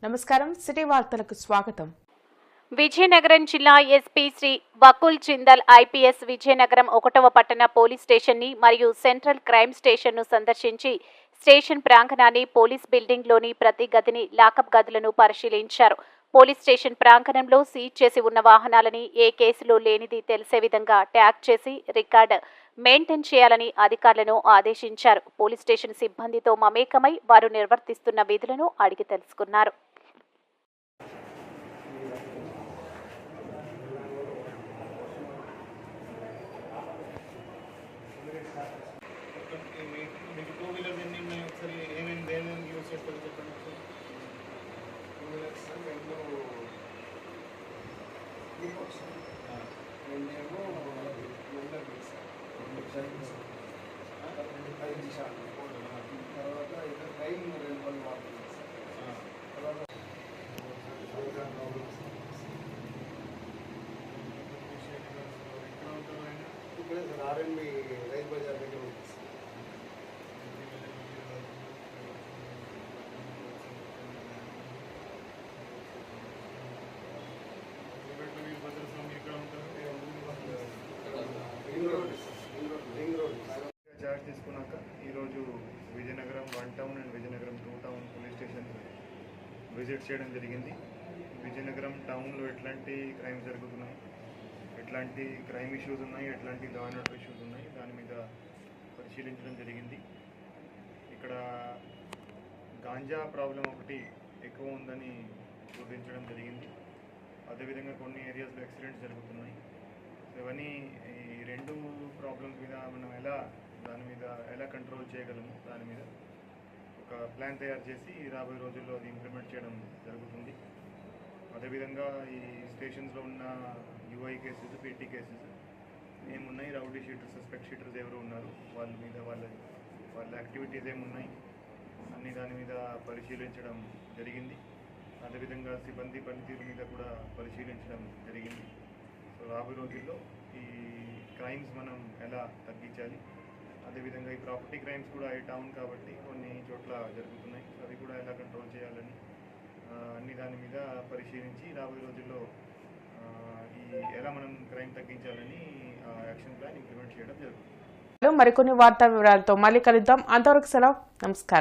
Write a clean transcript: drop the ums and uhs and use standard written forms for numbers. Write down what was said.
నమస్కారం సిటీ వార్తలకు స్వాగతం. విజయనగరం జిల్లా ఎస్పీ శ్రీ వకుల్ జిందల్ ఐపీఎస్ విజయనగరం 1వ పట్టణ పోలీస్ స్టేషన్ ని మరియు సెంట్రల్ క్రైమ్ స్టేషన్ ను సందర్శించి స్టేషన్ ప్రాంగణాన్ని, పోలీస్ బిల్డింగ్ లోని ప్రతి గదిని, లాకప్ గదులను పరిశీలించారు. పోలీస్ స్టేషన్ ప్రాంగణంలో సీజ్ చేసి ఉన్న వాహనాలని ఏ కేసులో లేనిది తెలిసే విధంగా ట్యాగ్ చేసి రికార్డ్ మెయింటైన్ చేయాలని అధికారులను ఆదేశించారు. పోలీస్ స్టేషన్ సిబ్బందితో మమేకమై వారు నిర్వర్తిస్తున్న విధులను అడిగి తెలుసుకున్నారు. మీకు టూ వీలర్స్ ఎన్ని ఉన్నాయి? ఒకసారి ఏమేమి యూజ్ చేస్తారో చెప్పండి. టూ వీలర్స్ రెండు రెండేమో తర్వాత ఇక టైం 2 పనులు వాడుతుంది తర్వాత ఇక్కడే సార్ ఆర్ఎన్బి రైతు బజార్ దగ్గర ఉంటుంది. చార్జ్ తీసుకున్నాక ఈరోజు Vizianagaram 1 town and Vizianagaram 2 town police station visit చేయడం జరిగింది. విజయనగరం టౌన్లో ఎట్లాంటి క్రైమ్స్ జరుగుతున్నాయి, ఎట్లాంటి క్రైమ్ ఇష్యూస్ ఉన్నాయి, ఎట్లాంటి లా అండ్ ఆర్డర్ ఇష్యూస్ ఉన్నాయి, దాని మీద పరిశీలించడం జరిగింది. ఇక్కడ గాంజా ప్రాబ్లం ఒకటి ఎక్కువ ఉందని గుర్తించడం జరిగింది. అదేవిధంగా కొన్ని ఏరియాస్లో యాక్సిడెంట్స్ జరుగుతున్నాయి. ఇవన్నీ ఈ రెండు ప్రాబ్లమ్స్ మీద మనం దాని మీద ఎలా కంట్రోల్ చేయగలము, దాని మీద ఒక ప్లాన్ తయారు చేసి రాబోయే రోజుల్లో అది ఇంప్లిమెంట్ చేయడం జరుగుతుంది. అదేవిధంగా ఈ స్టేషన్స్లో ఉన్న యూఐ కేసెస్, పీటీ కేసెస్ ఏమున్నాయి, రౌడీ షీటర్స్, సస్పెక్ట్ షీటర్స్ ఎవరు ఉన్నారు, వాళ్ళ మీద వాళ్ళ యాక్టివిటీస్ ఏమున్నాయి అన్ని దాని మీద పరిశీలించడం జరిగింది. అదేవిధంగా సిబ్బంది పనితీరు మీద కూడా పరిశీలించడం జరిగింది. సో రాబోయే రోజుల్లో ఈ క్రైమ్స్ మనం ఎలా తగ్గించాలి, అదేవిధంగా ఈ ప్రాపర్టీ క్రైమ్స్ కూడా ఈ టౌన్ కాబట్టి కొన్ని చోట్ల జరుగుతున్నాయి, సో అవి కూడా ఎలా కంట్రోల్ చేయాలని అన్ని దాని మీద పరిశీలించి రాబోయే రోజుల్లో ఎలా మనం క్రైమ్ తగ్గించాలని యాక్షన్ ప్లాన్ ఇంప్లిమెంట్ చేయడం జరుగుతుంది. మరికొన్ని వార్తా వివరాలతో మళ్ళీ కలుద్దాం. అంతవరకు సెలవు. నమస్కారం.